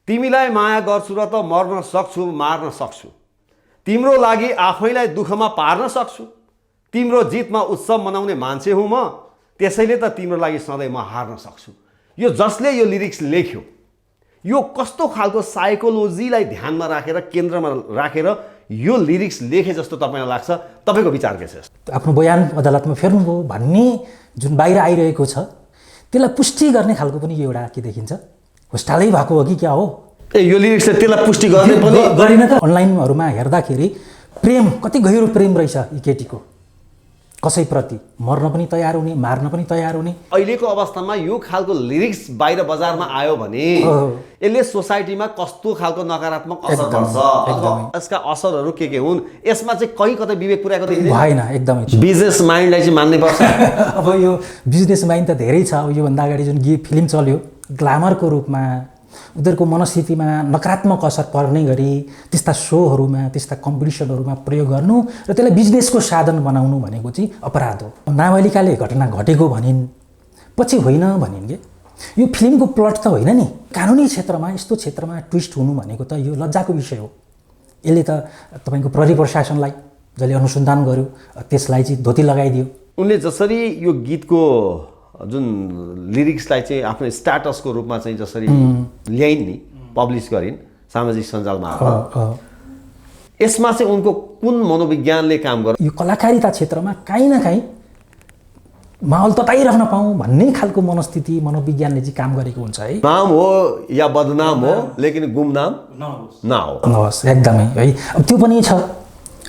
तिमीलाई माया गर्छु र त मर्न सक्छु मार्न सक्छु तिम्रो लागि आफैलाई दुःखमा पार्न सक्छु तिम्रो जितमा उत्सव मनाउने मान्छे हुँ म त्यसैले त तिम्रो लागि सधैँ म हार्न सक्छु। यो जसले यो लिरिक्स लेख्यो यो कस्तो खालको साइकोलोजीलाई ध्यानमा राखेर केन्द्रमा राखेर यो लिरिक्स लेखे जस्तो तपाईँलाई लाग्छ? तपाईँको विचार के छ? आफ्नो बयान अदालतमा फेर्नुभयो भन्ने जुन बाहिर आइरहेको छ त्यसलाई पुष्टि गर्ने खालको पनि यो एउटा के देखिन्छ, होस्टालै भएको हो कि क्या हो? यो लिरिक्सले त्यसलाई पुष्टि गर्ने पनि गरेन त। अनलाइनहरूमा हेर्दाखेरि प्रेम कति गहिरो प्रेम रहेछ यी केटीको, कसैप्रति मर्न पनि तयार हुने मार्न पनि तयार हुने। अहिलेको अवस्थामा यो खालको लिरिक्स बाहिर बजारमा आयो भने यसले सोसाइटीमा कस्तो खालको नकारात्मक असर गर्छ, यसका असरहरू के हुन्, यसमा चाहिँ कहीँ कतै विवेक पुर्याएको देखिँदैन। भएन एकदमै। बिजनेस माइन्डलाई चाहिँ मान्नै पर्छ। अब यो बिजनेस माइन्ड त धेरै छ। अब योभन्दा अगाडि जुन फिल्म चल्यो ग्ल्यामरको रूपमा उनीहरूको मनस्थितिमा नकारात्मक असर पर्ने गरी त्यस्ता सोहरूमा त्यस्ता कम्पिटिसनहरूमा प्रयोग गर्नु र त्यसलाई बिजनेसको साधन बनाउनु भनेको चाहिँ अपराध हो। नाबालिकाले घटना घटेको भनिन् पछि होइन भनिन् कि यो फिल्मको प्लट त होइन नि। कानुनी क्षेत्रमा यस्तो क्षेत्रमा ट्विस्ट हुनु भनेको त यो लज्जाको विषय हो। यसले त तपाईँको प्रहरी प्रशासनलाई जसले अनुसन्धान गर्यो त्यसलाई चाहिँ धोती लगाइदियो। उनले जसरी यो गीतको जुन लिरिक्सलाई चाहिँ आफ्नो स्ट्याटसको रूपमा चाहिँ जसरी ल्याइन् नि, पब्लिस गरिन् सामाजिक सञ्जाल मार्फत, यसमा चाहिँ उनको कुन मनोविज्ञानले काम गर्यो? यो कलाकारिता क्षेत्रमा काहीँ न काहीँ माहौल तताइराख्न पाऊँ भन्ने खालको मनस्थिति मनोविज्ञानले चाहिँ काम गरेको हुन्छ है। नाम हो या बदनाम हो लेकिन गुमनाम नहोस् एकदमै है। अब त्यो पनि छ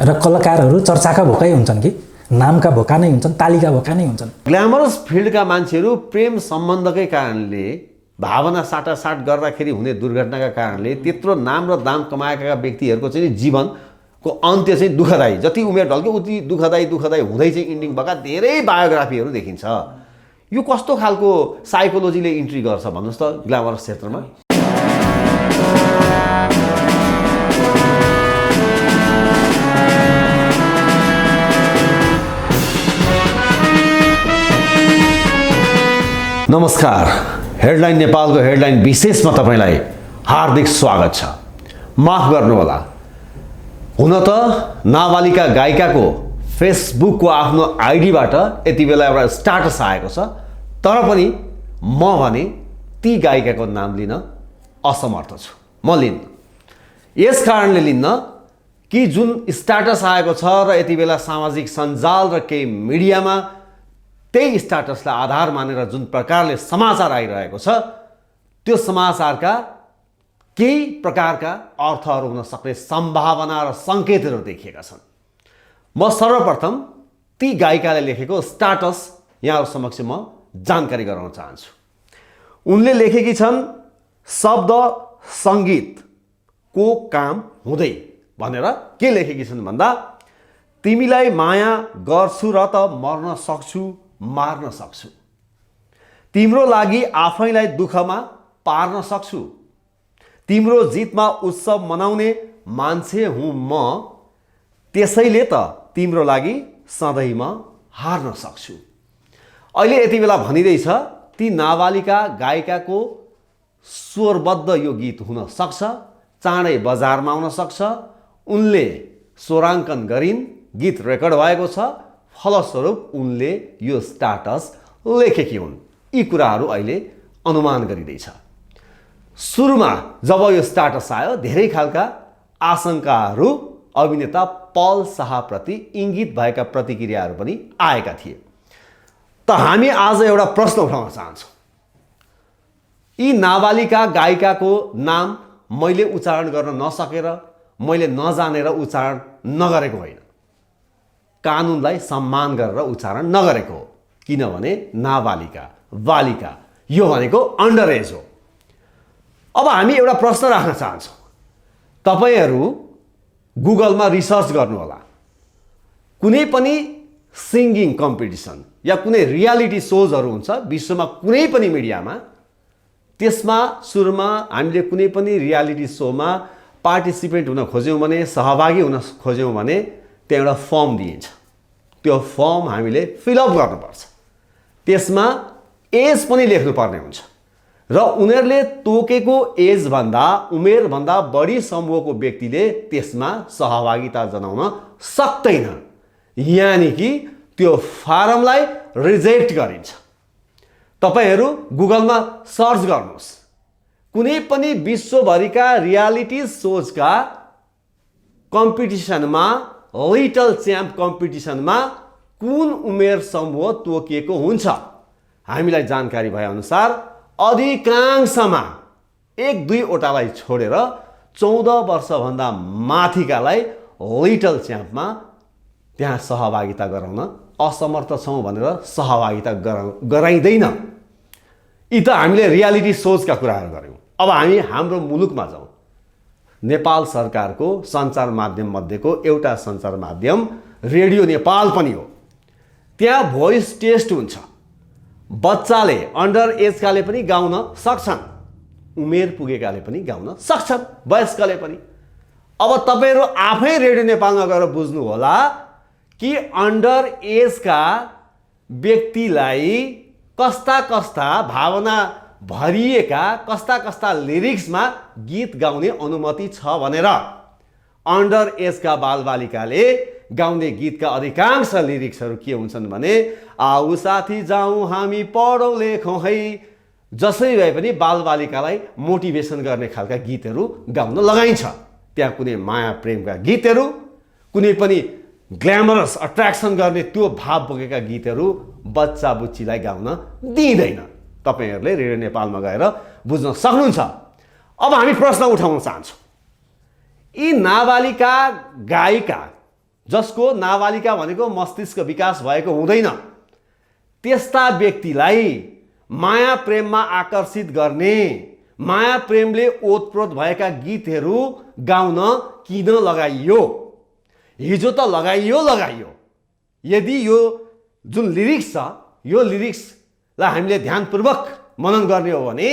र कलाकारहरू चर्चाका भोकै हुन्छन् कि नामका भोका नै हुन्छन्, तालिका भोका नै हुन्छन्। ग्ल्यामरस फिल्डका मान्छेहरू प्रेम सम्बन्धकै कारणले भावना साटासाट गर्दाखेरि हुने दुर्घटनाका कारणले त्यत्रो नाम र दाम कमाएका व्यक्तिहरूको चाहिँ जीवनको अन्त्य चाहिँ दुःखदायी, जति उमेर ढल्क्यो उति दुःखदायी हुँदै चाहिँ इन्डिङ भएका धेरै बायोग्राफीहरू देखिन्छ। यो कस्तो खालको साइकोलोजीले इन्ट्री गर्छ भन्नुहोस् त ग्ल्यामरस क्षेत्रमा? नमस्कार, हेडलाइन नेपालको हेडलाइन विशेषमा तपाईँलाई हार्दिक स्वागत छ। माफ गर्नुहोला, हुन त नाबालिका गायिकाको फेसबुकको आफ्नो आइडीबाट यति बेला एउटा स्ट्याटस आएको छ, तर पनि म भने ती गायिकाको नाम लिन असमर्थ छु। म लिन्न, यस कारणले लिन्न कि जुन स्ट्याटस आएको छ र यति बेला सामाजिक सञ्जाल र केही मिडियामा त्यही स्ट्याटसलाई आधार मानेर जुन प्रकारले समाचार आइरहेको छ त्यो समाचारका केही प्रकारका अर्थहरू हुन सक्ने सम्भावना र सङ्केतहरू देखिएका छन्। म सर्वप्रथम ती गायिकाले लेखेको स्ट्याटस यहाँहरू समक्ष म जानकारी गराउन चाहन्छु। उनले लेखेकी छन्, शब्द सङ्गीतको काम हुँदै भनेर के लेखेकी छन् भन्दा, तिमीलाई माया गर्छु र त मर्न सक्छु मार्न सक्छु तिम्रो लागि आफैलाई दुःखमा पार्न सक्छु तिम्रो जितमा उत्सव मनाउने मान्छे हुँ म त्यसैले त तिम्रो लागि सधैँ म हार्न सक्छु। अहिले यति बेला भनिरहेछ ती नाबालिका गायिकाको स्वरबद्ध यो गीत हुन सक्छ, चाँडै बजारमा आउन सक्छ। उनले स्वराङ्कन गरिन्, गीत रेकर्ड भएको छ, फलस्वरूप उनले यो स्ट्याटस लेखेकी हुन्। यी कुराहरू अहिले अनुमान गरिँदैछ। सुरुमा जब यो स्ट्याटस आयो धेरै खालका आशंकाहरू अभिनेता पल शाहप्रति इङ्गित भएका प्रतिक्रियाहरू पनि आएका थिए। त हामी आज एउटा प्रश्न उठाउन चाहन्छौँ। यी नाबालिका गायिकाको नाम मैले उच्चारण गर्न नसकेर, मैले नजानेर उच्चारण नगरेको होइन, कानुनलाई सम्मान गरेर उच्चारण नगरेको हो। किनभने नाबालिका बालिका यो भनेको अन्डर एज हो। अब हामी एउटा प्रश्न राख्न चाहन्छौँ। तपाईँहरू गुगलमा रिसर्च गर्नुहोला, कुनै पनि सिङ्गिङ कम्पिटिसन या कुनै रियालिटी सोजहरू हुन्छ विश्वमा कुनै पनि मिडियामा, त्यसमा सुरुमा हामीले कुनै पनि रियालिटी सोमा पार्टिसिपेट हुन खोज्यौँ भने, सहभागी हुन खोज्यौँ भने त्यहाँ एउटा फर्म दिइन्छ। त्यो फर्म हामीले फिलअप गर्नुपर्छ। त्यसमा एज पनि लेख्नुपर्ने हुन्छ। र उनीहरूले तोकेको एजभन्दा उमेरभन्दा बढी समूहको व्यक्तिले त्यसमा सहभागिता जनाउन सक्दैन, यानि कि त्यो फारमलाई रिजेक्ट गरिन्छ। तपाईहरू गुगलमा सर्च गर्नुहोस्, कुनै पनि विश्वभरिका रियालिटी सोजका कम्पिटिसनमा, लिटल च्याम्प कम्पिटिसनमा कुन उमेर समूह तोकिएको हुन्छ। हामीलाई जानकारी भएअनुसार अधिकांशमा 1-2वटालाई छोडेर 14 वर्षभन्दा माथिकालाई लिटल च्याम्पमा त्यहाँ सहभागिता गराउन असमर्थ छौँ भनेर सहभागिता गराइँदैन। यी त हामीले रियालिटी सोजका कुराहरू गऱ्यौँ। अब हामी हाम्रो मुलुकमा जाउँ। नेपाल सरकारको सञ्चार माध्यम मध्येको एउटा सञ्चार माध्यम रेडियो नेपाल पनि हो। त्यहाँ भोइस टेस्ट हुन्छ। बच्चाले, अन्डर एजकाले पनि गाउन सक्छन्, उमेर पुगेकाले पनि गाउन सक्छन्, वयस्कले पनि। अब तपाईहरू आफै रेडियो नेपालमा गएर बुझ्नु होला कि अन्डर एजका व्यक्तिलाई कस्ता कस्ता भावना भरिएका कस्ता कस्ता लिरिक्समा गीत गाउने अनुमति छ भनेर। अन्डर एजका बालबालिकाले गाउने गीतका अधिकांश लिरिक्सहरू के हुन्छन् भने, आऊ साथी जाउँ हामी पढौँ लेखौँ है, जसै भए पनि बालबालिकालाई मोटिभेसन गर्ने खालका गीतहरू गाउन लगाइन्छ। त्यहाँ कुनै माया प्रेमका गीतहरू, कुनै पनि ग्ल्यामरस अट्र्याक्सन गर्ने त्यो भाव बोकेका गीतहरू बच्चा बुच्चीलाई गाउन दिइँदैन। तपाईहरूले रेडियो नेपालमा गएर बुझ्न सक्नुहुन्छ। अब हामी प्रश्न उठाउन चाहन्छौँ, यी नाबालिका गायिका जसको नाबालिका भनेको मस्तिष्क विकास भएको हुँदैन, त्यस्ता व्यक्तिलाई माया प्रेममा आकर्षित गर्ने, माया प्रेमले ओतप्रोत भएका गीतहरू गाउन किन लगाइयो? हिजो त लगाइयो। यदि यो जुन लिरिक्स छ, यो लिरिक्सलाई हामीले ध्यानपूर्वक मनन गर्ने हो भने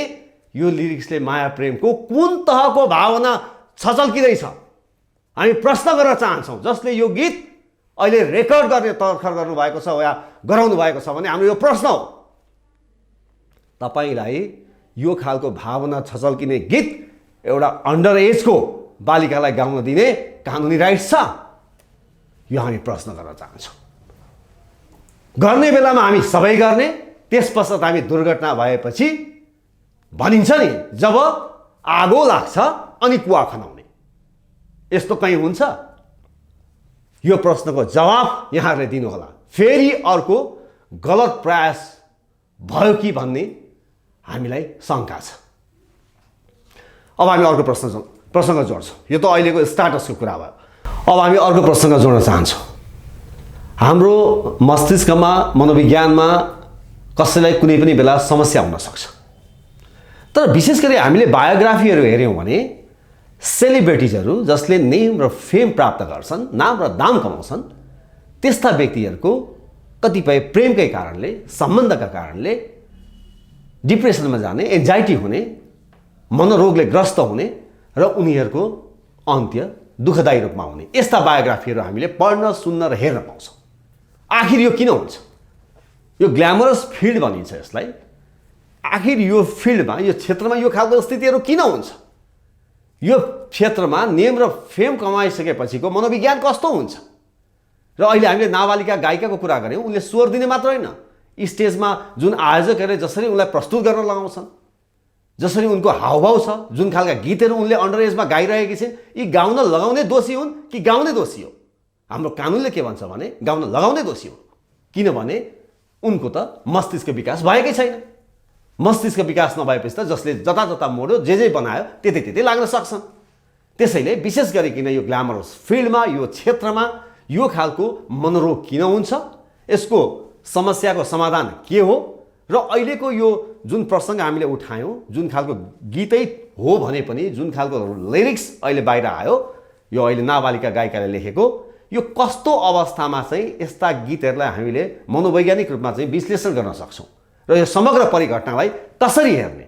यो लिरिक्सले माया प्रेमको कुन तहको भावना छचल्किँदैछ हामी प्रश्न गर्न चाहन्छौँ। जसले यो गीत अहिले रेकर्ड गर्ने तर्खर गर्नुभएको छ या गराउनु भएको छ भने हाम्रो यो प्रश्न हो, तपाईलाई यो खालको भावना छचल्किने गीत एउटा अन्डर एजको बालिकालाई गाउन दिने कानुनी राइट छ? यो हामी प्रश्न गर्न चाहन्छौँ। गर्ने बेलामा हामी सबै गर्ने, त्यस पश्चात हामी दुर्घटना भएपछि भनिन्छ नि, जब आगो लाग्छ अनि कुवा खनाउने, यस्तो कहीँ हुन्छ? यो प्रश्नको जवाब यहाँहरूले दिनुहोला। फेरि अर्को गलत प्रयास भयो कि भन्ने हामीलाई शङ्का छ। अब हामी अर्को प्रसङ्ग जोड्छौँ। यो त अहिलेको स्टाटसको कुरा भयो। अब हामी अर्को प्रसङ्ग जोड्न चाहन्छौँ। हाम्रो मस्तिष्कमा, मनोविज्ञानमा कसैलाई कुनै पनि बेला समस्या हुन सक्छ। तर विशेष गरी हामीले बायोग्राफीहरू हेऱ्यौँ भने सेलिब्रिटिजहरू जसले नेम र फेम प्राप्त गर्छन्, नाम र दाम कमाउँछन्, त्यस्ता व्यक्तिहरूको कतिपय प्रेमकै कारणले, सम्बन्धका कारणले डिप्रेसनमा जाने, एन्जाइटी हुने, मनोरोगले ग्रस्त हुने र उनीहरूको अन्त्य दुःखदायी रूपमा हुने, यस्ता बायोग्राफीहरू हामीले पढ्न, सुन्न र हेर्न पाउँछौँ। आखिर यो किन हुन्छ? यो ग्ल्यामरस फिल्ड भनिन्छ यसलाई। आखिर यो फिल्डमा, यो क्षेत्रमा यो खालको स्थितिहरू किन हुन्छ? यो क्षेत्रमा नेम र फेम कमाइसकेपछिको मनोविज्ञान कस्तो हुन्छ? र अहिले हामीले नाबालिका गायिकाको कुरा गऱ्यौँ। उनले स्वर दिने मात्र होइन, स्टेजमा जुन आयोजकहरूले जसरी उनलाई प्रस्तुत गर्न लगाउँछन्, जसरी उनको हावभाव छ, जुन खालका गीतहरू उनले अन्डर एजमा गाइरहेकी छिन्, यी गाउन लगाउने दोषी हुन् कि गाउने दोषी हो? हाम्रो कानुनले के भन्छ भने गाउन लगाउने दोषी हो, किनभने उनको त मस्तिष्क विकास भएकै छैन। मस्तिष्क विकास नभएपछि त जसले जता मोड्यो, जे बनायो त्यतै लाग्न सक्छन्। त्यसैले विशेष गरिकन यो ग्ल्यामरस फिल्डमा, यो क्षेत्रमा यो खालको मनोरोग किन हुन्छ, यसको समस्याको समाधान के हो र अहिलेको यो जुन प्रसङ्ग हामीले उठायौँ, जुन खालको गीतै हो भने पनि जुन खालको लिरिक्स अहिले बाहिर आयो, यो अहिले नाबालिका गायिकाले लेखेको, यो कस्तो अवस्थामा चाहिँ यस्ता गीतहरूलाई हामीले मनोवैज्ञानिक रूपमा चाहिँ विश्लेषण गर्न सक्छौँ र यो समग्र परिघटनालाई कसरी हेर्ने,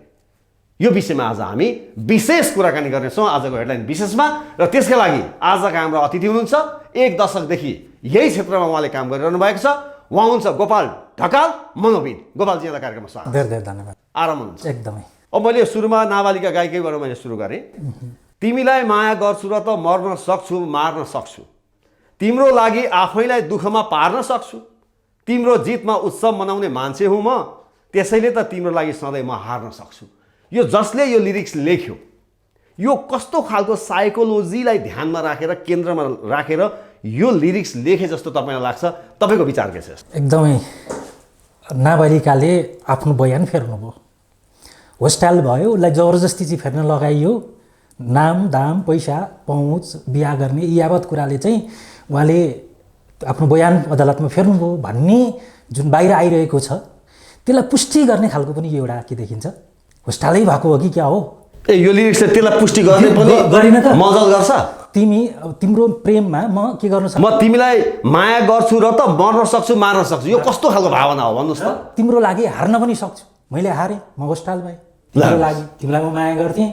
यो विषयमा आज हामी विशेष कुराकानी गर्नेछौँ आजको हेडलाइन विशेषमा। र त्यसका लागि आजका हाम्रो अतिथि हुनुहुन्छ, 1 दशकदेखि यही क्षेत्रमा उहाँले काम गरिरहनु भएको छ। उहाँ हुनुहुन्छ गोपाल ढकाल, मनोविद। गोपालजी, यहाँलाई कार्यक्रममा स्वागत। धेरै धेरै धन्यवाद। आराम हुनुहुन्छ? एकदमै। अब मैले सुरुमा नाबालिका गायकीबाट मैले सुरु गरेँ। तिमीलाई माया गर्छु र त मर्न सक्छु मार्न सक्छु, तिम्रो लागि आफैलाई दुःखमा पार्न सक्छु, तिम्रो जितमा उत्सव मनाउने मान्छे हुँ म, त्यसैले त तिम्रो लागि सधैँ म हार्न सक्छु। यो जसले यो लिरिक्स लेख्यो यो कस्तो खालको साइकोलोजीलाई ध्यानमा राखेर केन्द्रमा राखेर यो लिरिक्स लेखे जस्तो तपाईँलाई लाग्छ? तपाईँको विचार के छ? एकदमै नाबालिकाले आफ्नो बयान फेर्नुभयो, होस्टाइल भयो, उसलाई जबरजस्ती चाहिँ फेर्न लगाइयो। नाम दाम पैसा पहुँच बिहा गर्ने यावत कुराले चाहिँ उहाँले आफ्नो बयान अदालतमा फेर्नुभयो भन्ने जुन बाहिर आइरहेको छ त्यसलाई पुष्टि गर्ने खालको पनि यो एउटा के देखिन्छ, होस्टाइलै भएको हो कि क्या हो? ए यो लिरिक्सले त्यसलाई पुष्टि गर्ने पनि गरिन त मजल गर्छ? तिम्रो प्रेममा म के गर्न सक्छु? म तिमीलाई माया गर्छु र त मर्न सक्छु मार्न सक्छु, यो कस्तो खालको भावना हो भन्नुहोस् त? तिम्रो लागि हार्न पनि सक्छु, मैले हारेँ, म होस्टाइल भएँ। तिम्रो लागि, तिमीलाई म माया गर्थेँ,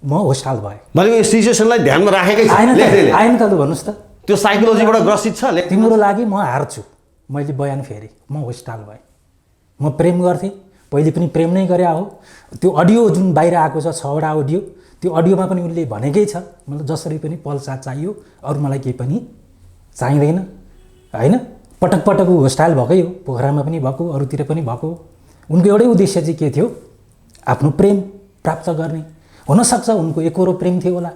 म होस्टाइल भएँ। भनेको यो सिचुएसनलाई ध्यानमा राखेकै छ आएन त भन्नुहोस् त? त्यो साइकोलोजीबाट ग्रसित छ। तिम्रो लागि म हार्छु, मैले बयान फेरेँ, म होस्टाइल भएँ। म प्रेम गर्थेँ, पहिले पनि प्रेम नै गरे हो। त्यो अडियो जुन बाहिर आएको छ 6वटा अडियो, त्यो अडियोमा पनि उनले भनेकै छ मतलब जसरी पनि पल्सा चाहियो, अरू मलाई केही पनि चाहिँदैन होइन। पटक पटक ऊ होस्टाइल भएकै हो, पोखरामा पनि भएको, अरूतिर पनि भएको। उनको एउटै उद्देश्य चाहिँ के थियो? आफ्नो प्रेम प्राप्त गर्ने। हुनसक्छ उनको एकरो प्रेम थियो होला,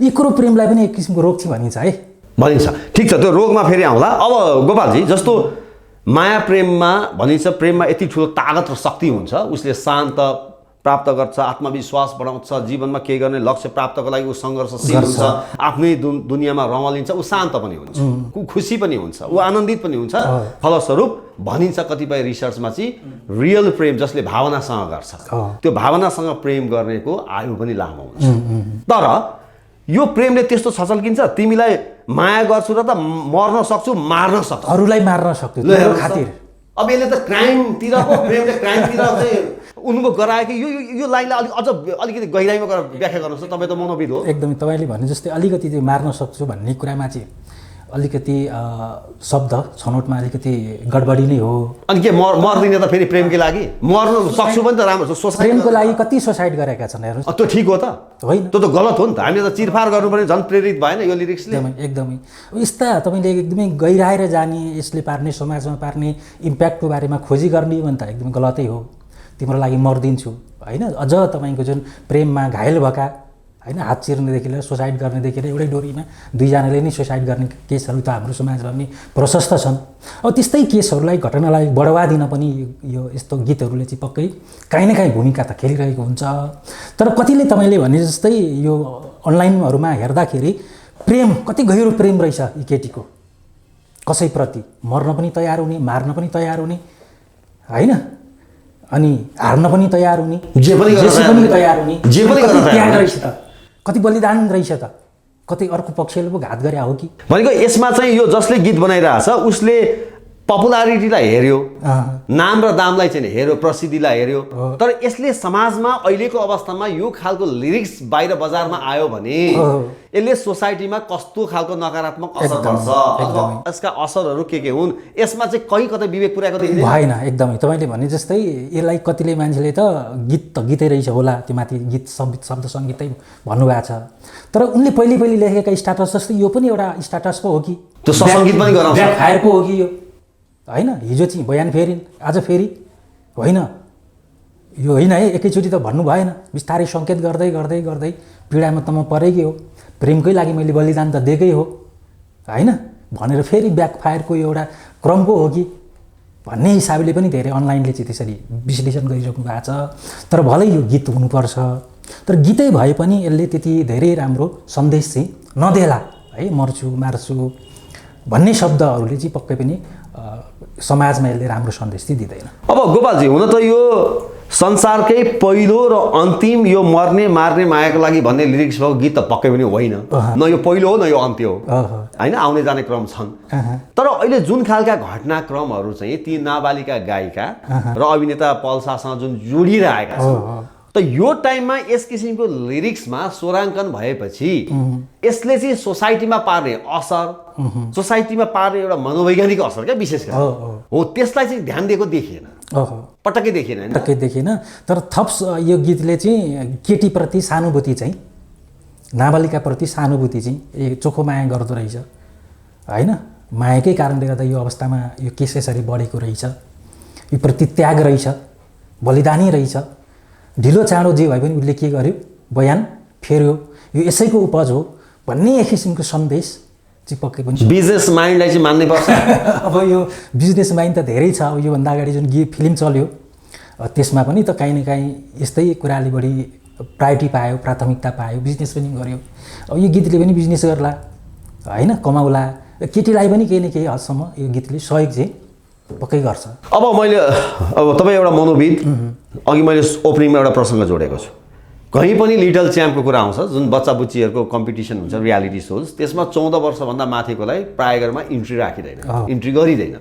एकरो प्रेमलाई पनि एक किसिमको रोग थियो भनिन्छ है, भनिन्छ। ठिक छ, त्यो रोगमा फेरि आउँला। अब गोपालजी, जस्तो माया प्रेममा भनिन्छ प्रेममा यति ठुलो तागत र शक्ति हुन्छ, उसले शान्त प्राप्त गर्छ, आत्मविश्वास बढाउँछ, जीवनमा केही गर्ने लक्ष्य प्राप्तको लागि ऊ सङ्घर्षशील हुन्छ, आफ्नै दुनियाँमा रमालिन्छ, ऊ शान्त पनि हुन्छ, ऊ खुसी पनि हुन्छ, ऊ आनन्दित पनि हुन्छ। फलस्वरूप भनिन्छ कतिपय रिसर्चमा चाहिँ रियल प्रेम जसले भावनासँग गर्छ त्यो भावनासँग प्रेम गर्नेको आयु पनि लामो हुन्छ। तर यो प्रेमले त्यस्तो छचल्किन्छ, तिमीलाई माया गर्छु र त मर्न सक्छु मार्न सक्छु, अरूलाई मार्न सक्छु त्यो खातिर। अब यसले त क्राइमतिरको प्रेमले क्राइमतिर चाहिँ उनको गरायो कि यो लाइनलाई अझ अलिकति गहिराइमा गएर व्याख्या गर्नुहोस् त, तपाईँ त मनोविद हो। एकदमै तपाईँले भने जस्तै अलिकति त्यो मार्न सक्छु भन्ने कुरामा चाहिँ अलिकति शब्द छनौटमा अलिकति गडबडी नै हो। अनि के मर्दिने त फेरि प्रेमकै लागि मर्न सक्छु पनि त राम्रो छ। प्रेमको लागि कति सुसाइड गरेका छन् हेर्नुहोस्, त्यो ठिक हो त? होइन, त्यो त गलत हो नि त। हामीले त चिरफार गर्नुपर्ने झन् प्रेरित भएन यो लिरिक्सले? एकदमै यस्ता तपाईँले एकदमै गहिराएर जाने, यसले पार्ने समाजमा पार्ने इम्प्याक्टको बारेमा खोजी गर्ने भने त एकदमै गलतै हो। तिम्रो लागि मर्दिन्छु होइन, अझ तपाईँको जुन प्रेममा घायल भएका होइन, हात चिर्नेदेखि लिएर सुसाइड गर्नेदेखि लिएर एउटै डोरीमा दुईजनाले नै सुसाइड गर्ने केसहरू त हाम्रो समाजमा पनि प्रशस्त छन्। अब त्यस्तै केसहरूलाई घटनालाई बढावा दिन पनि यो यस्तो गीतहरूले चाहिँ पक्कै काहीँ न काहीँ भूमिका त खेलिरहेको हुन्छ। तर कतिले तपाईँले भने जस्तै यो अनलाइनहरूमा हेर्दाखेरि प्रेम कति गहिरो प्रेम रहेछ यी केटीको, कसैप्रति मर्न पनि तयार हुने, मार्न पनि तयार हुने होइन, अनि हार्न पनि तयार हुने, जे पनि तयार हुने, जे पनि त्याग रहेछ त, कति बलिदान रहेछ त, कतै अर्को पक्षले पो घात गरे हो कि भनेको। यसमा चाहिँ यो जसले गीत बनाइरहेछ उसले पपुलारिटीलाई हेर्यो, नाम र दामलाई चाहिँ हेर्यो, प्रसिद्धिलाई हेर्यो। तर यसले समाजमा अहिलेको अवस्थामा यो खालको लिरिक्स बाहिर बजारमा आयो भने यसले सोसाइटीमा कस्तो खालको नकारात्मक असर गर्छ, यसका असरहरू के हुन्, यसमा चाहिँ कहीँ कतै विवेक पुर्याएको देखिँदैन। भएन एकदमै तपाईँले भने जस्तै यसलाई कतिले मान्छेले त गीतै रहेछ होला, त्यो माथि गीत शब्द सङ्गीतै भन्नुभएको छ। तर उनले पहिले लेखेका स्टाटस जस्तै यो पनि एउटा स्टाटस पो हो कि, त्यो सङ्गीत पनि गराउँछ, फायर पो हो कि यो होइन। हिजो चाहिँ बयान फेरिन्, आज फेरि होइन, यो होइन है, एकैचोटि त भन्नु भएन, बिस्तारै सङ्केत गर्दै गर्दै गर्दै पीडामा त म परेकै हो, प्रेमकै लागि मैले बलिदान त दिएकै हो होइन भनेर फेरि ब्याकफायरको एउटा क्रम पो हो कि भन्ने हिसाबले पनि धेरै अनलाइनले चाहिँ त्यसरी विश्लेषण गरिसक्नु भएको छ। तर भलै यो गीत हुनुपर्छ, तर गीतै भए पनि यसले त्यति धेरै राम्रो सन्देश चाहिँ नदेला है, मर्छु मार्छु भन्ने शब्दहरूले चाहिँ पक्कै पनि समाजमा यसले राम्रो सन्देश चाहिँ दिँदैन। अब गोपालजी, हुन त यो संसारकै पहिलो र अन्तिम यो मर्ने मार्ने मायाको लागि भन्ने लिरिक्स भएको गीत त पक्कै पनि होइन। न यो पहिलो हो न यो अन्त्य हो होइन, आउने जाने क्रम छन्। तर अहिले जुन खालका घटनाक्रमहरू चाहिँ ती नाबालिका गायिका र अभिनेता पल्सासँग जुन जोडिरहेका छन्, त यो टाइममा यस किसिमको लिरिक्समा स्वराङ्कन भएपछि यसले चाहिँ सोसाइटीमा पार्ने असर, सोसाइटीमा पार्ने एउटा मनोवैज्ञानिक असर क्या विशेष गरी हो, त्यसलाई चाहिँ ध्यान दिएको देखिएन। ओहो पटक्कै देखिएन होइन? टक्कै देखिएन। तर यो गीतले चाहिँ केटीप्रति सहानुभूति चाहिँ, नाबालिकाप्रति सहानुभूति चाहिँ चोखो माया गर्दो रहेछ होइन। मायाकै कारणले गर्दा यो अवस्थामा यो केस यसरी बढेको रहेछ, यो प्रति त्याग रहेछ, बलिदानी रहेछ। ढिलो चाँडो जे भए पनि उसले के गर्यो, बयान फेर्यो, यो यसैको उपज हो भन्ने एक किसिमको सन्देश चाहिँ पक्कै पनि बिजनेस माइन्डलाई चाहिँ मान्नै पर्छ। अब यो बिजनेस माइन्ड त धेरै छ। अब योभन्दा अगाडि जुन फिल्म चल्यो त्यसमा पनि त काहीँ न काहीँ यस्तै कुराले बढी प्रायोरिटी पायो, प्राथमिकता पायो, बिजनेस पनि गर्यो। अब यो गीतले पनि बिजनेस गर्ला होइन, कमाउला। केटीलाई पनि केही न केही हदसम्म यो गीतले सहयोग चाहिँ पक्कै गर्छ। अब तपाईँ एउटा मनोविद, अघि मैले ओपनिङमा एउटा प्रसङ्ग जोडेको छु। कहीँ पनि लिटल च्याम्पको कुरा आउँछ, जुन बच्चा बुच्चीहरूको कम्पिटिसन हुन्छ रियालिटी सोज, त्यसमा 14 वर्षभन्दा माथिकोलाई प्रायः गरेमा इन्ट्री राखिँदैन, इन्ट्री गरिँदैन।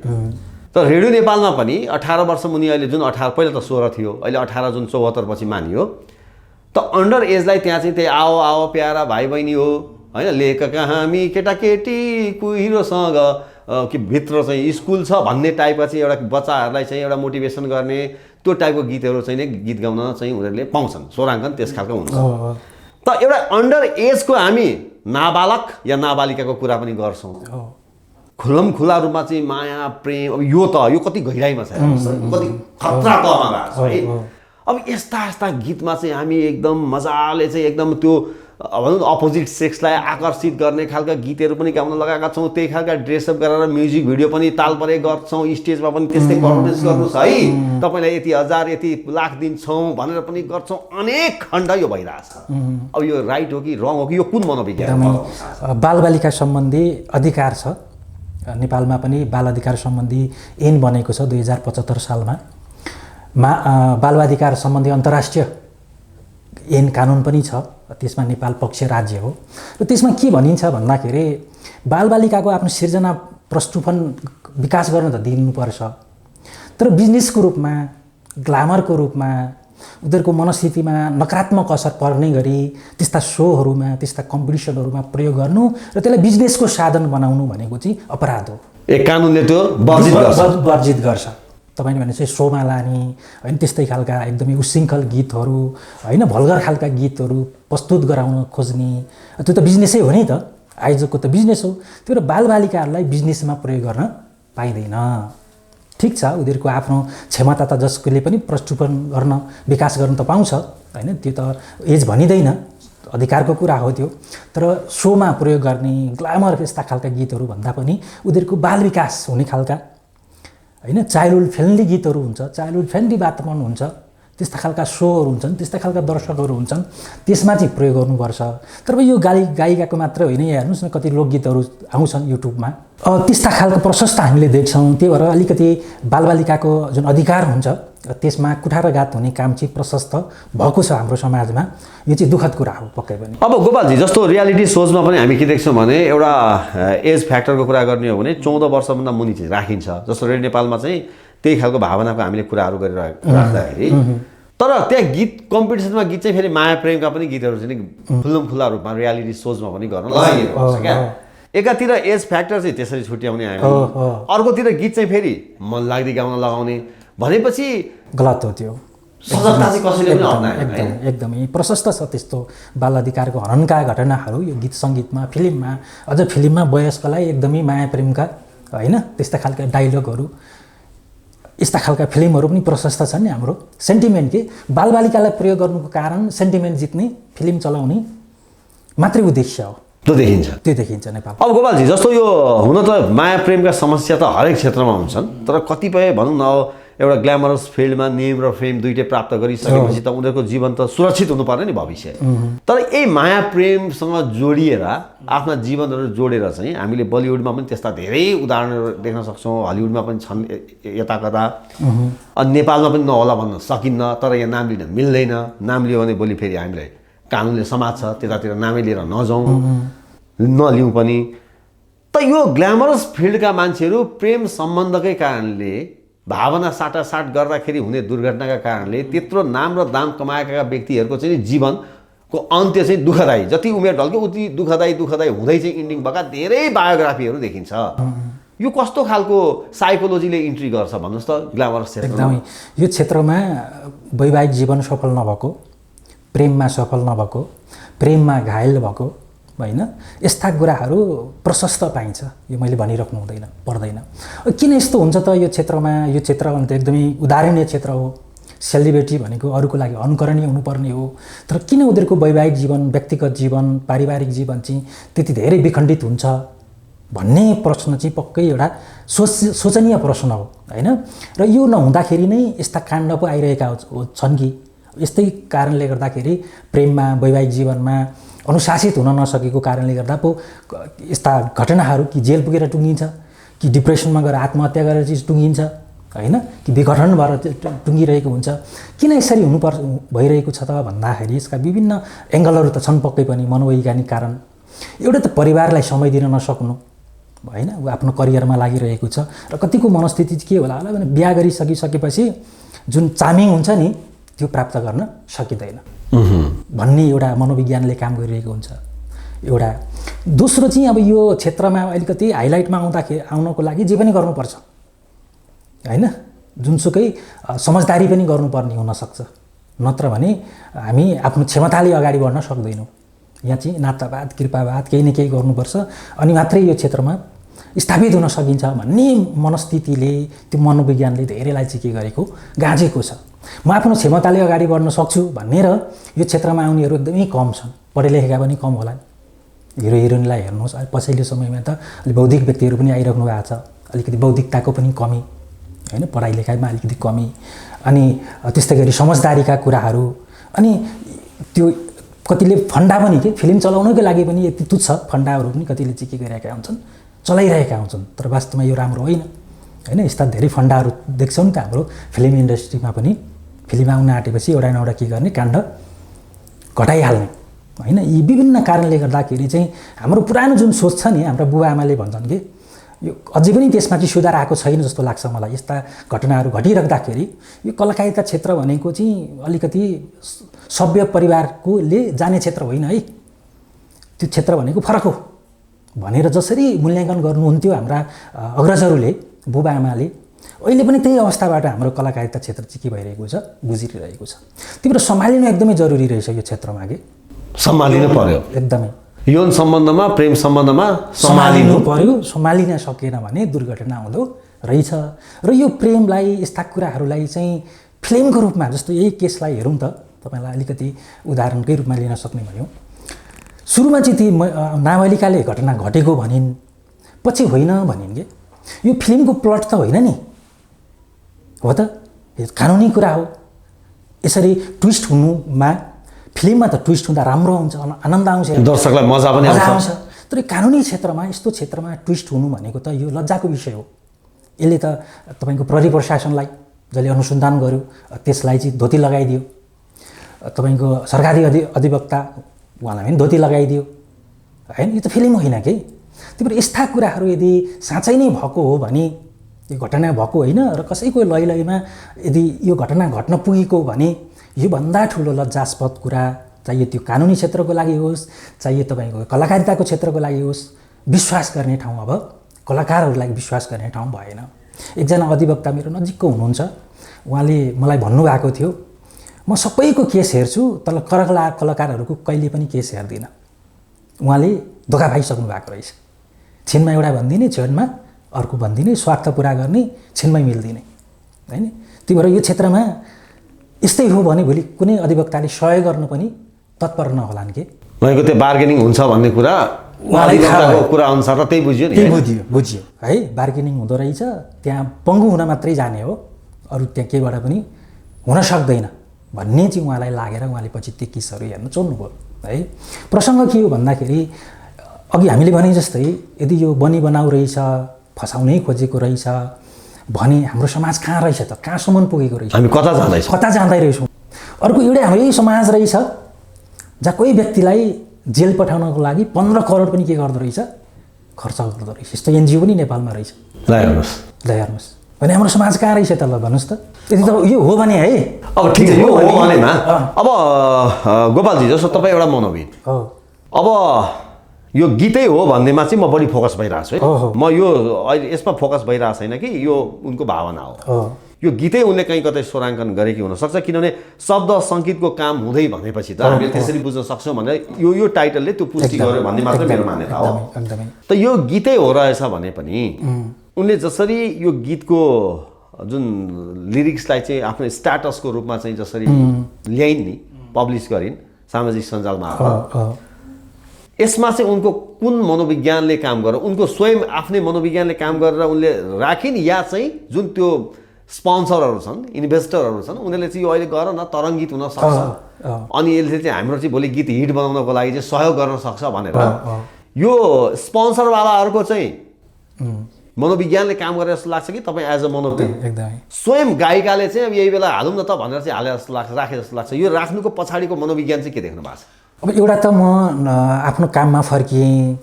तर रेडियो नेपालमा पनि 18 वर्ष मुनि, अहिले जुन 18, पहिला त 16 थियो, अहिले 18 जुन 74 पछि मानियो, त अन्डर एजलाई त्यहाँ चाहिँ त्यही आओ आओ प्यारा भाइ बहिनी हो होइन, लेखका हामी केटाकेटी कुहिरोसँग कि भित्र चाहिँ स्कुल छ भन्ने टाइपको चाहिँ एउटा बच्चाहरूलाई चाहिँ एउटा मोटिभेसन गर्ने त्यो टाइपको गीतहरू चाहिँ गीत गाउन चाहिँ उनीहरूले पाउँछन्, स्वराङ्कन त्यस खालको हुन्छ। त एउटा अन्डर एजको हामी नाबालक या नाबालिकाको कुरा पनि गर्छौँ, खुल्लम खुल्ला रूपमा चाहिँ माया प्रेम। अब यो कति गहिराइमा छ, कति खतरा तहमा गएको छ है। अब यस्ता गीतमा चाहिँ हामी एकदम मजाले चाहिँ एकदम त्यो भनौँ न अपोजिट सेक्सलाई आकर्षित गर्ने खालका गीतहरू पनि गाउन लगाएका छौँ, त्यही खालका ड्रेसअप गरेर म्युजिक भिडियो पनि तालपरे गर्छौँ, स्टेजमा पनि त्यस्तै पर्फर्मेन्स गर्नुहोस् है, तपाईँलाई यति हजार यति लाख दिन्छौँ भनेर पनि गर्छौँ। अनेक खण्ड यो भइरहेछ। अब यो राइट हो कि रङ हो कि यो कुन मनोविज्ञान? बालबालिका सम्बन्धी अधिकार छ नेपालमा पनि, बाल अधिकार सम्बन्धी ऐन बनेको छ 2075 सालमा। बालबाधिकार सम्बन्धी अन्तर्राष्ट्रिय ऐन कानुन पनि छ, त्यसमा नेपाल पक्ष राज्य हो। र त्यसमा के भनिन्छ भन्दाखेरि बालबालिकाको आफ्नो सिर्जना प्रस्फुटन विकास गर्न त दिनुपर्छ, तर बिजनेसको रूपमा, ग्लामरको रूपमा उनीहरूको मनस्थितिमा नकारात्मक असर पर्ने गरी त्यस्ता सोहरूमा, त्यस्ता कम्पिटिसनहरूमा प्रयोग गर्नु र त्यसलाई बिजनेसको साधन बनाउनु भनेको चाहिँ अपराध हो। कानुनले त्यो वर्जित गर्छ। तपाईँले भने चाहिँ सोमा लाने होइन, त्यस्तै खालका एकदमै उशृङ्खल गीतहरू होइन, भल्गर खालका गीतहरू प्रस्तुत गराउन खोज्ने, त्यो त बिजनेसै हो नि त, आयोजकको त बिजनेस हो। त्यो बालबालिकाहरूलाई बिजनेसमा प्रयोग गर्न पाइँदैन। ठिक छ, उनीहरूको आफ्नो क्षमता त जसले पनि प्रस्फुटन गर्न, विकास गर्न त पाउँछ होइन, त्यो त एज भनिँदैन, अधिकारको कुरा हो त्यो। तर सोमा प्रयोग गर्ने ग्ल्यामर यस्ता खालका गीतहरू भन्दा पनि उनीहरूको बाल विकास हुने खालका होइन, चाइल्डहुड फ्रेन्डली गीतहरू हुन्छ, चाइल्डहुड फ्रेन्डली वातावरण हुन्छ, त्यस्ता खालका सोहरू हुन्छन्, त्यस्ता खालका दर्शकहरू हुन्छन्, त्यसमा चाहिँ प्रयोग गर्नुपर्छ। तर यो गायिकाको मात्र होइन, यहाँ हेर्नुहोस् न कति लोकगीतहरू आउँछन् युट्युबमा, त्यस्ता खालको प्रशस्त हामीले देख्छौँ। त्यही भएर अलिकति बालबालिकाको जुन अधिकार हुन्छ त्यसमा कुठाराघात हुने काम चाहिँ प्रशस्त भएको छ हाम्रो समाजमा। यो चाहिँ दुःखद कुरा हो पक्कै पनि। अब गोपालजी, जस्तो रियालिटी सोजमा पनि हामी के देख्छौँ भने एउटा एज फ्याक्टरको कुरा गर्ने हो भने 14 वर्षभन्दा मुनि चाहिँ राखिन्छ। जस्तो रेडियो नेपालमा चाहिँ त्यही खालको भावनाको हामीले कुराहरू गरिराख्दाखेरि, तर त्यहाँ गीत कम्पिटिसनमा गीत चाहिँ फेरि माया प्रेमका पनि गीतहरू चाहिँ खुल्लम खुल्ला रूपमा रियालिटी सोजमा पनि गर्न लगाइएको हुन्छ क्या। एकातिर एज फ्याक्टर चाहिँ त्यसरी छुट्याउने आयो, अर्कोतिर गीत चाहिँ फेरि मन लाग्दै गाउन लगाउने भनेपछि गलत हो त्यो। सजगता चाहिँ कसैले पनि हटाएन। एकदमै प्रशस्त छ त्यस्तो बाल अधिकारको हननका घटनाहरू यो गीत सङ्गीतमा, फिल्ममा, अझ फिल्ममा वयस्कलाई एकदमै माया प्रेमका होइन त्यस्ता खालका डायलगहरू, यस्ता खालका फिल्महरू पनि प्रशस्त छन् नि हाम्रो। सेन्टिमेन्ट के बालबालिकालाई प्रयोग गर्नुको कारण सेन्टिमेन्ट जित्ने फिल्म चलाउने मात्रै उद्देश्य हो, त्यो देखिन्छ नेपाल। अब गोपालजी, जस्तो यो हुन त माया प्रेमका समस्या त हरेक क्षेत्रमा हुन्छन्, तर कतिपय भनौँ न एउटा ग्ल्यामरस फिल्डमा नेम र फेम दुइटै प्राप्त गरिसकेपछि त उनीहरूको जीवन त सुरक्षित हुनुपर्ने नि भविष्य। तर यही माया प्रेमसँग जोडिएर आफ्ना जीवनहरू जोडेर चाहिँ हामीले बलिउडमा पनि त्यस्ता धेरै उदाहरणहरू देख्न सक्छौँ, हलिउडमा पनि छन् यता कता, अनि नेपालमा पनि नहोला भन्न सकिन्न। तर यहाँ नाम लिन मिल्दैन, नाम लियो भने भोलि फेरि हामीलाई कानुनले समाज छ, त्यतातिर नामै लिएर नजाउँ, नलिउँ पनि। त यो ग्ल्यामरस फिल्डका मान्छेहरू प्रेम सम्बन्धकै कारणले, भावना साटासाट गर्दाखेरि हुने दुर्घटनाका कारणले त्यत्रो नाम र दाम कमाएका व्यक्तिहरूको चाहिँ जीवनको अन्त्य चाहिँ दुःखदायी, जति उमेर ढल्क्यो उति दुःखदायी हुँदै चाहिँ इन्डिङ भएका धेरै बायोग्राफीहरू देखिन्छ। यो कस्तो खालको साइकोलोजीले इन्ट्री गर्छ भन्नुहोस् त ग्ल्यामरस क्षेत्रमा? एकदमै यो क्षेत्रमा वैवाहिक जीवन सफल नभएको, प्रेममा सफल नभएको, प्रेममा घायल भएको होइन, यस्ता कुराहरू प्रशस्त पाइन्छ। यो मैले भनिराख्नु पर्दैन। किन यस्तो हुन्छ त यो क्षेत्रमा? यो क्षेत्र भने त एकदमै उदाहरणीय क्षेत्र हो। सेलिब्रिटी भनेको अरूको लागि अनुकरणीय हुनुपर्ने हो। तर किन उनीहरूको वैवाहिक जीवन, व्यक्तिगत जीवन, पारिवारिक जीवन चाहिँ त्यति धेरै विखण्डित हुन्छ भन्ने प्रश्न चाहिँ पक्कै एउटा सोचनीय प्रश्न हो होइन। र यो नहुँदाखेरि नै यस्ता काण्ड पो आइरहेका छन् कि यस्तै कारणले गर्दाखेरि प्रेममा, वैवाहिक जीवनमा अनुशासित हुन नसकेको कारणले गर्दा पो यस्ता घटनाहरू कि जेल पुगेर टुङ्गिन्छ, कि डिप्रेसनमा गएर आत्महत्या गरेर चाहिँ टुङ्गिन्छ होइन, कि विघटन भएर टुङ्गिरहेको हुन्छ। किन यसरी भइरहेको छ त भन्दाखेरि यसका विभिन्न एङ्गलहरू त छन् पक्कै पनि। मनोवैज्ञानिक कारण एउटा त परिवारलाई समय दिन नसक्नु होइन, ऊ आफ्नो करियरमा लागिरहेको छ र कतिको मनस्थिति के होला भने बिहा गरिसकेपछि जुन चामिङ हुन्छ नि त्यो प्राप्त गर्न सकिँदैन भन्ने एउटा मनोविज्ञानले काम गरिरहेको हुन्छ एउटा। दोस्रो चाहिँ अब यो क्षेत्रमा अलिकति हाइलाइटमा आउनको लागि जे पनि गर्नुपर्छ होइन, जुनसुकै समझदारी पनि गर्नुपर्ने हुनसक्छ, नत्र भने हामी आफ्नो क्षमताले अगाडि बढ्न सक्दैनौँ। यहाँ चाहिँ नातावाद, कृपावाद केही न केही गर्नुपर्छ अनि मात्रै यो क्षेत्रमा स्थापित हुन सकिन्छ भन्ने मनस्थितिले, त्यो मनोविज्ञानले धेरैलाई चाहिँ के गरेको, गाँजेको छ। म आफ्नो क्षमताले अगाडि बढ्न सक्छु भनेर यो क्षेत्रमा आउनेहरू एकदमै कम छन्, पढे लेखेका पनि कम होला। हिरो हिरोइनलाई हेर्नुहोस्, पछिल्लो समयमा त अलिक बौद्धिक व्यक्तिहरू पनि आइरहनु भएको छ, अलिकति बौद्धिकताको पनि कमी होइन, पढाइ लेखाइमा अलिकति कमी, अनि त्यस्तै गरी समझदारीका कुराहरू, अनि त्यो कतिले फन्डा पनि के फिल्म चलाउनको लागि पनि यति तुच्छ फन्डाहरू पनि कतिले चाहिँ के गरिरहेका हुन्छन्, चलाइरहेका हुन्छन्। तर वास्तवमा यो राम्रो होइन होइन। यस्ता धेरै फन्डाहरू देख्छौँ नि त हाम्रो फिल्म इन्डस्ट्रीमा पनि। फिल्म आउन आँटेपछि एउटा न एउटा के गर्ने, काण्ड घटाइहाल्ने होइन। यी विभिन्न कारणले गर्दाखेरि चाहिँ हाम्रो पुरानो जुन सोच छ नि, हाम्रा बुबा आमाले भन्छन् कि यो अझै पनि त्यसमा चाहिँ सुधार आएको छैन जस्तो लाग्छ मलाई। यस्ता घटनाहरू घटिराख्दाखेरि यो कलाकारिता क्षेत्र भनेको चाहिँ अलिकति सभ्य परिवारकोले जाने क्षेत्र होइन है, त्यो क्षेत्र भनेको फरक हो भनेर जसरी मूल्याङ्कन गर्नुहुन्थ्यो हाम्रा अग्रजहरूले, बुबा आमाले, अहिले पनि त्यही अवस्थाबाट हाम्रो कलाकारिता क्षेत्र चाहिँ के भइरहेको छ, गुज्रिरहेको छ। तिम्रो सम्हालिनु एकदमै जरुरी रहेछ यो क्षेत्रमा कि सम्हालिनु पर्यो एकदमै। यौन सम्बन्धमा, प्रेम सम्बन्धमा सम्हालिनु पर्यो। सम्हालिन सकेन भने दुर्घटना हुँदो रहेछ। र यो प्रेमलाई, यस्ता कुराहरूलाई चाहिँ फिल्मको रूपमा, जस्तो यही केसलाई हेरौँ त, तपाईँलाई अलिकति उदाहरणकै रूपमा लिन सक्ने भयो। सुरुमा चाहिँ ती नाबालिकाले घटना घटेको भनिन्, पछि होइन भनिन् कि यो फिल्मको प्लट त होइन नि, हो त, कानुनी कुरा हो। यसरी ट्विस्ट हुनुमा, फिल्ममा त ट्विस्ट हुँदा राम्रो हुन्छ, आनन्द आउँछ, दर्शकलाई मजा पनि आउँछ। तर कानुनी क्षेत्रमा, यस्तो क्षेत्रमा ट्विस्ट हुनु भनेको त यो लज्जाको विषय हो। यसले त तपाईँको प्रहरी प्रशासनलाई जसले अनुसन्धान गर्यो त्यसलाई चाहिँ धोती लगाइदियो, तपाईँको सरकारी अधिवक्ता उहाँलाई पनि धोती लगाइदियो होइन। यो त फिल्म होइन कि। त्यही भएर यस्ता कुराहरू यदि साँच्चै नै भएको हो भने, यो घटना भएको होइन र कसैको लैमा यदि यो घटना घट्न पुगेको भने योभन्दा ठुलो लज्जास्पद कुरा, चाहिए त्यो कानुनी क्षेत्रको लागि होस्, चाहिए तपाईँको कलाकारिताको क्षेत्रको लागि होस्, विश्वास गर्ने ठाउँ अब कलाकारहरूलाई विश्वास गर्ने ठाउँ भएन। एकजना अधिवक्ता मेरो नजिकको हुनुहुन्छ, उहाँले मलाई भन्नुभएको थियो, म सबैको केस हेर्छु तर कलाकारहरूको कहिले पनि केस हेर्दिनँ। उहाँले धोका पाइसक्नु भएको रहेछ। छिनमा एउटा भनिदिने, छेउमा अर्को भनिदिने, स्वार्थ पुरा गर्ने, छिनमै मिल्दिने होइन। त्यही भएर यो क्षेत्रमा यस्तै हो भने भोलि कुनै अधिवक्ताले सहयोग गर्नु पनि तत्पर नहोलान् के। भनेको त्यो बार्गेनिङ हुन्छ भन्ने कुरा उहाँलाई कुरा अनुसार त त्यही बुझ्यो नि, बुझ्यो है। बार्गेनिङ हुँदो रहेछ, त्यहाँ पङ्गु हुन मात्रै जाने हो, अरू त्यहाँ केहीबाट पनि हुन सक्दैन भन्ने चाहिँ उहाँलाई लागेर उहाँले पछि त्यो केसहरू हेर्न चल्नुभयो है। प्रसङ्ग के हो भन्दाखेरि अघि हामीले भने जस्तै यदि यो बनाउ रहेछ, फसाउनै खोजेको रहेछ भने हाम्रो समाज कहाँ रहेछ त, कहाँसम्म पुगेको रहेछ, हामी कता जाँदै रहेछौँ। अर्को एउटै हाम्रै समाज रहेछ जहाँ कोही व्यक्तिलाई जेल पठाउनको लागि 15 करोड पनि के गर्दो रहेछ, खर्च गर्दो रहेछ। यस्तो एनजिओ पनि नेपालमा रहेछ। ल हेर्नुहोस् भने हाम्रो समाज कहाँ रहेछ त, ल भन्नुहोस् त। यदि त यो हो भने है, अब ठिक छ, यो हो भनेमा अब गोपालजी जस्तो तपाईँ एउटा मनोविद हो, अब यो गीतै हो भन्नेमा चाहिँ म बढी फोकस भइरहेको छु ओहो। है। म यो अहिले यसमा फोकस भइरहेको छैन कि यो उनको भावना हो। हो यो गीतै उनले कहीँ कतै स्वराङ्कन गरेकी हुनसक्छ, किनभने शब्द सङ्गीतको काम हुँदै भनेपछि त हामीले त्यसरी बुझ्न सक्छौँ भने यो टाइटलले त्यो पुष्टि गर्यो भन्ने मात्र मेरो मान्यता हो। एकदमै त यो गीतै हो रहेछ भने पनि उनले जसरी यो गीतको जुन लिरिक्सलाई चाहिँ आफ्नो स्ट्याटसको रूपमा चाहिँ जसरी ल्याइन् नि, पब्लिस गरिन् सामाजिक सञ्जाल मार्फत, यसमा चाहिँ उनको कुन मनोविज्ञानले काम गरेर, उनको स्वयं आफ्नै मनोविज्ञानले काम गरेर उनले राखिन्, या चाहिँ जुन त्यो स्पोन्सरहरू छन्, इन्भेस्टरहरू छन्, उनीहरूले चाहिँ यो अहिले गर न तरङ्गित हुन सक्छ अनि यसले चाहिँ हाम्रो चाहिँ भोलि गीत हिट बनाउनको लागि चाहिँ सहयोग गर्न सक्छ भनेर यो स्पोन्सरवालाहरूको चाहिँ मनोविज्ञानले काम गरेर जस्तो लाग्छ कि तपाईँ एज अ मनोविज्ञान एकदमै स्वयं गायिकाले चाहिँ अब यही बेला हालौँ न त भनेर चाहिँ हाले जस्तो लाग्छ, राखे जस्तो लाग्छ। यो राख्नुको पछाडिको मनोविज्ञान चाहिँ के देख्नु भएको छ? अब एउटा त म आफ्नो काममा फर्किएँ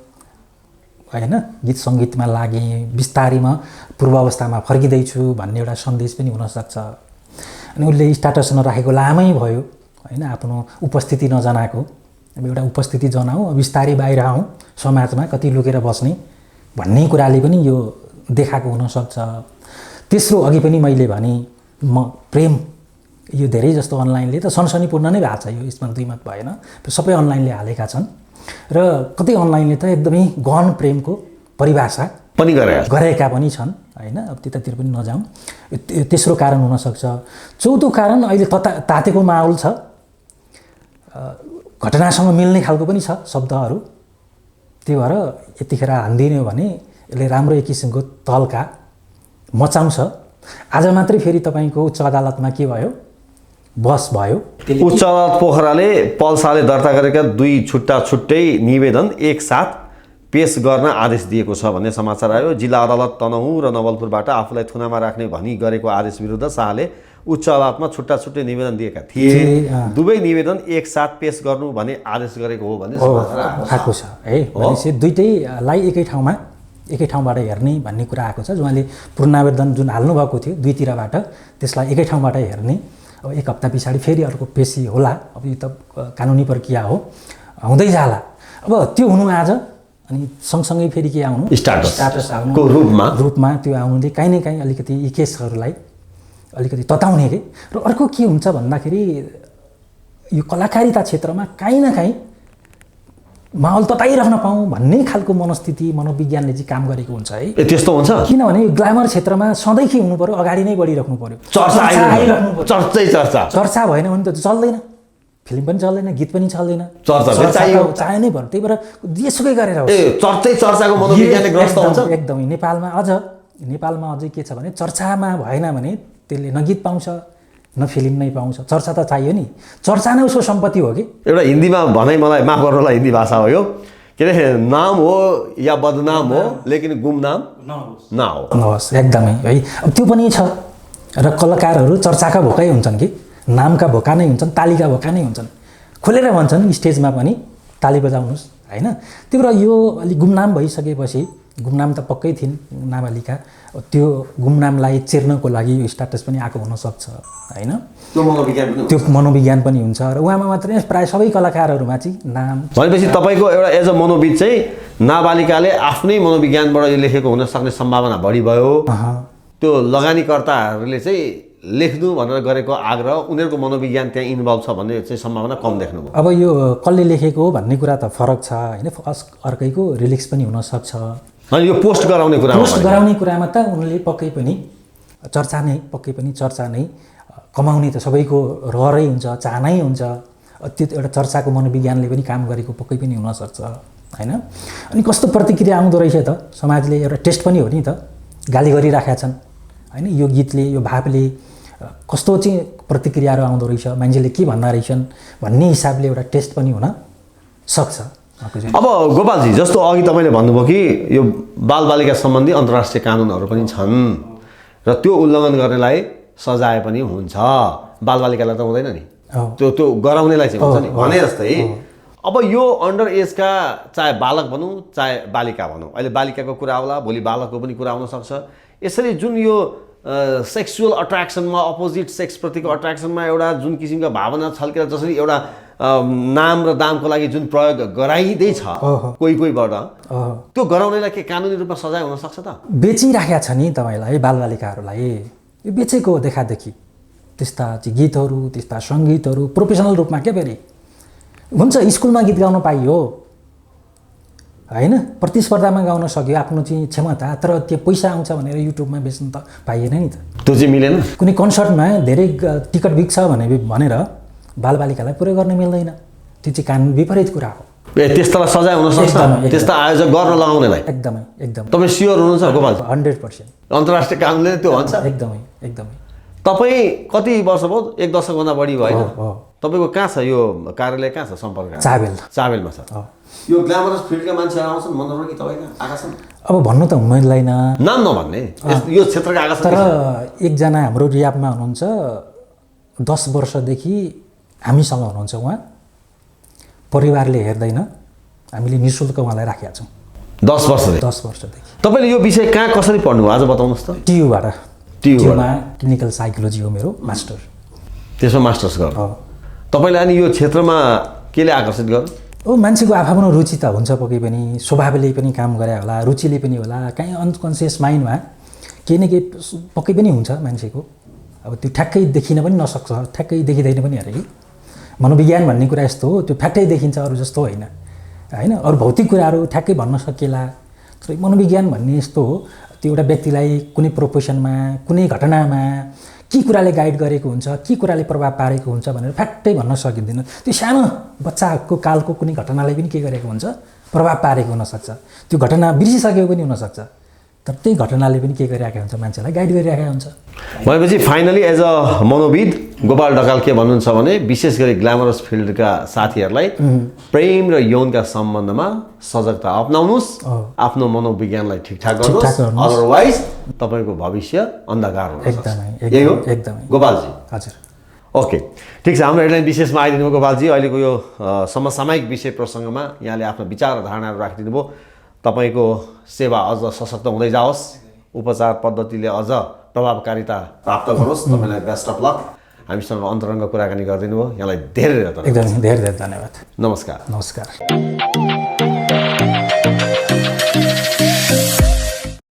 होइन, गीत सङ्गीतमा लागेँ, बिस्तारै म पूर्व अवस्थामा फर्किँदैछु भन्ने एउटा सन्देश पनि हुनसक्छ। अनि उसले स्ट्याटस नराखेको लामै भयो होइन, आफ्नो उपस्थिति नजनाएको। अब एउटा उपस्थिति जनाऊ, बिस्तारै बाहिर आउँ, समाजमा कति लुकेर बस्ने भन्ने कुराले पनि यो देखाएको हुनसक्छ। तेस्रो अघि पनि मैले भने म प्रेम यो धेरै जस्तो अनलाइनले त सनसनीपूर्ण नै भएको छ, यो यसमा दुई मत भएन, सबै अनलाइनले हालेका छन् र कतै अनलाइनले त एकदमै गहन प्रेमको परिभाषा पनि गरेका पनि छन् होइन। अब त्यतातिर पनि नजाउँ, तेस्रो कारण हुनसक्छ। चौथो कारण अहिले तातेको माहौल छ, घटनासँग मिल्ने खालको पनि छ शब्दहरू, त्यही भएर यतिखेर हानिदिने हो भने यसले राम्रो एक किसिमको तहल्का मचाउँछ। आज मात्रै फेरि तपाईँको उच्च अदालतमा के भयो, बस भयो। उच्च अदालत पोखराले पल्साले दर्ता गरेका 2 छुट्टै निवेदन एकसाथ पेश गर्न आदेश दिएको छ भन्ने समाचार आयो। जिल्ला अदालत तनहुँ र नवलपुरबाट आफूलाई थुनामा राख्ने भनी गरेको आदेश विरुद्ध शाहले उच्च अदालतमा छुट्टै निवेदन दिएका थिए। दुवै निवेदन एकसाथ पेश गर्नु भने आदेश गरेको हो भन्ने समाचार आएको छ है। भनेपछि दुईटैलाई एकै ठाउँबाट हेर्ने भन्ने कुरा आएको छ। उहाँले पूर्णावेदन जुन हाल्नुभएको थियो दुईतिरबाट, त्यसलाई एकै ठाउँबाट हेर्ने। अब एक हप्ता पछाडि फेरि अर्को पेशी होला, अब यो त कानुनी प्रक्रिया हो, हुँदै जाला। अब त्यो हुनु आज, अनि सँगसँगै फेरि के आउनु, स्ट्याटस आउनुको रूपमा त्यो आउनुले काहीँ न काहीँ अलिकति यी केसहरूलाई अलिकति तताउने के। र अर्को के हुन्छ भन्दाखेरि यो कलाकारिता क्षेत्रमा काहीँ न काहीँ माहौल तताइराख्न पाऊँ भन्ने खालको मनस्थिति मनोविज्ञानले चाहिँ काम गरेको हुन्छ है। त्यस्तो हुन्छ, किनभने यो ग्ल्यामर क्षेत्रमा सधैँ के हुनु पर्यो, अगाडि नै बढिराख्नु पर्यो, चर्चा भएन भने त चल्दैन, फिल्म पनि चल्दैन, गीत पनि चल्दैन, चाहे नै पर्यो। त्यही भएर जेसुकै गरेर चर्चाको मनोविज्ञानले ग्रस्त हुन्छ। एकदमै नेपालमा अझै के छ भने चर्चामा भएन भने त्यसले न गीत पाउँछ न फिल्म नै पाउँछ। चर्चा त चाहियो नि, चर्चा नै उसको सम्पत्ति हो कि। एउटा हिन्दीमा भनाइ, मलाई माफ गर्नुहोला, हिन्दी भाषा हो यो, के अरे नाम हो या बदनाम हो लेकिन गुमनाम नहोस्। एकदमै है। अब त्यो पनि छ। र कलाकारहरू चर्चाका भोकै हुन्छन् कि नामका भोका नै हुन्छन्, तालीका भोका नै हुन्छन्, खोलेर भन्छन् स्टेजमा पनि ताली बजाउनुहोस् होइन। त्यो भएर यो अलिक गुमनाम भइसकेपछि, गुमनाम त पक्कै थिइन् नाबालिका, त्यो गुमनामलाई चिर्नको लागि यो स्ट्याटस पनि आएको हुनसक्छ होइन। त्यो मनोविज्ञान पनि हुन्छ। र उहाँमा मात्रै प्रायः सबै कलाकारहरूमा चाहिँ नाम भनेपछि तपाईँको एउटा एज अ मनोविद चाहिँ नाबालिकाले आफ्नै मनोविज्ञानबाट यो लेखेको हुन सक्ने सम्भावना बढी भयो। त्यो लगानीकर्ताहरूले चाहिँ लेख्नु भनेर गरेको आग्रह, उनीहरूको मनोविज्ञान त्यहाँ इन्भल्भ छ भन्ने चाहिँ सम्भावना कम देख्नुभयो। अब यो कसले लेखेको हो भन्ने कुरा त फरक छ होइन, अर्कैको रिलिक्स पनि हुनसक्छ। अनि यो पोस्ट गराउने कुरामा त उनले पक्कै पनि चर्चा नै कमाउने त सबैको रहरै हुन्छ, चाहनै हुन्छ। त्यो एउटा चर्चाको मनोविज्ञानले पनि काम गरेको पक्कै पनि हुनसक्छ होइन। अनि कस्तो प्रतिक्रिया आउँदो रहेछ त, समाजले एउटा टेस्ट पनि हो नि त, गाली गरिराखेका छन् होइन, यो गीतले यो भावले कस्तो चाहिँ प्रतिक्रियाहरू आउँदो रहेछ, मान्छेले के भन्दा रहेछन् भन्ने हिसाबले एउटा टेस्ट पनि हुन सक्छ। अब गोपालजी, जस्तो अघि तपाईँले भन्नुभयो कि यो बालबालिका सम्बन्धी अन्तर्राष्ट्रिय कानुनहरू पनि छन् र त्यो उल्लङ्घन गर्नेलाई सजाय पनि हुन्छ, बालबालिकालाई त हुँदैन नि, त्यो गराउनेलाई चाहिँ हुन्छ नि भने जस्तै। अब यो अन्डर एजका चाहे बालक भनौँ चाहे बालिका भनौँ, अहिले बालिकाको कुरा आउला, भोलि बालकको पनि कुरा आउन सक्छ। यसरी जुन यो सेक्सुअल अट्र्याक्सनमा अपोजिट सेक्सप्रतिको अट्र्याक्सनमा एउटा जुन किसिमका भावना छल्केर जसरी एउटा नाम र दामको लागि जुन प्रयोग गराइँदैछ कोही कोहीबाट त्यो गराउनेलाई के कानुनी रूपमा सजाय हुन सक्छ त? बेचिराखेका छ नि तपाईँलाई बालबालिकाहरूलाई, यो बेचेको देखादेखि त्यस्ता चाहिँ गीतहरू, त्यस्ता सङ्गीतहरू प्रोफेसनल रूपमा के फेरि हुन्छ। स्कुलमा गीत गाउन पाइयो होइन, प्रतिस्पर्धामा गाउन सक्यो आफ्नो चाहिँ क्षमता, तर त्यो पैसा आउँछ भनेर युट्युबमा बेच्नु त पाइएन नि त। त्यो चाहिँ मिलेन। कुनै कन्सर्टमा धेरै टिकट बिक्छ भनेर बालबालिकालाई पुरै गर्न मिल्दैन, त्यो चाहिँ कानुन विपरीत कुरा हो। त्यस्तालाई सजाय हुन सक्छ, त्यस्ता आयोजक गर्न लगाउनेलाई? एकदमै एकदम। तपाईँ स्योर हुनुहुन्छ गोपाल? 100%। अन्तर्राष्ट्रिय कानुनले त्यो भन्छ? एकदमै एकदमै। तपाईँ कति वर्ष भयो? 1 दशकभन्दा बढी भयो होइन? तपाईँको कहाँ छ यो कार्यालय, कहाँ छ सम्पर्क? चाबेलमा छ। यो ग्ल्यामरस फिल्डका मान्छेहरू आउँछन् मनोरञ्जन कि तपाईँका आएका छन्? अब भन्नु त मिल्दैन, नाम नभन्ने, यो क्षेत्रका आएका छन्। तर एकजना हाम्रो रियाबमा हुनुहुन्छ, 10 वर्षदेखि हामीसँग हुनुहुन्छ। उहाँ परिवारले हेर्दैन, हामीले निःशुल्क उहाँलाई राखेका छौँ। 10 वर्षदेखि। तपाईँले यो विषय कहाँ कसरी पढ्नु आज बताउनुहोस् त? टियुमा क्लिनिकल साइकोलोजी हो मेरो मास्टर। त्यसमा मास्टर्स गर्नु तपाईँलाई अनि यो क्षेत्रमा केले आकर्षित गर्यो? मान्छेको आफ्नो रुचि त हुन्छ, पक्कै पनि स्वभावले पनि काम गरे होला, रुचिले पनि होला, काहीँ अनकन्सियस माइन्डमा केही न केही पक्कै पनि हुन्छ मान्छेको। अब त्यो ठ्याक्कै देखिन पनि नसक्छ, ठ्याक्कै देखिँदैन पनि अरे कि। मनोविज्ञान भन्ने कुरा यस्तो हो, त्यो फ्याक्टै देखिन्छ, अरू जस्तो होइन होइन। अरू भौतिक कुराहरू ठ्याक्कै भन्न सकिएला, तर मनोविज्ञान भन्ने यस्तो हो, त्यो एउटा व्यक्तिलाई कुनै प्रोफेसनमा, कुनै घटनामा के कुराले गाइड गरेको हुन्छ, के कुराले प्रभाव पारेको हुन्छ भनेर फ्याक्टै भन्न सकिँदैन। त्यो सानो बच्चाको कालको कुनै घटनाले पनि के गरेको हुन्छ, प्रभाव पारेको हुनसक्छ। त्यो घटना बिर्सिसकेको पनि हुनसक्छ, तर त्यही घटनाले पनि के गरिरहेको हुन्छ, मान्छेलाई गाइड गरिरहेको हुन्छ। भनेपछि फाइनली एज अ मनोविद गोपाल ढकाल के भन्नुहुन्छ भने विशेष गरी ग्ल्यामरस फिल्डका साथीहरूलाई प्रेम र यौनका सम्बन्धमा सजगता अपनाउनुहोस्, आफ्नो मनोविज्ञानलाई ठिकठाक गर्नुहोस्, अदरवाइज तपाईँको भविष्य अन्धकार हुन सक्छ। यही हो एकदमै गोपालजी? हजुर। ओके, ठिक छ। हाम्रो हेडलाइन विशेषमा आइदिनु भयो गोपालजी। अहिलेको यो समसामयिक विषय प्रसङ्गमा यहाँले आफ्नो विचार र धारणाहरू राखिदिनु भयो। तपाईँको सेवा अझ सशक्त हुँदै जाओस्, उपचार पद्धतिले अझ प्रभावकारिता प्राप्त गरोस्। तपाईँलाई बेस्ट अफ लक। हामीसँग अन्तरङ्ग कुराकानी गरिदिनु भयो, यहाँलाई धेरै धेरै धन्यवाद। एकदम धेरै धेरै धन्यवाद। नमस्कार। नमस्कार।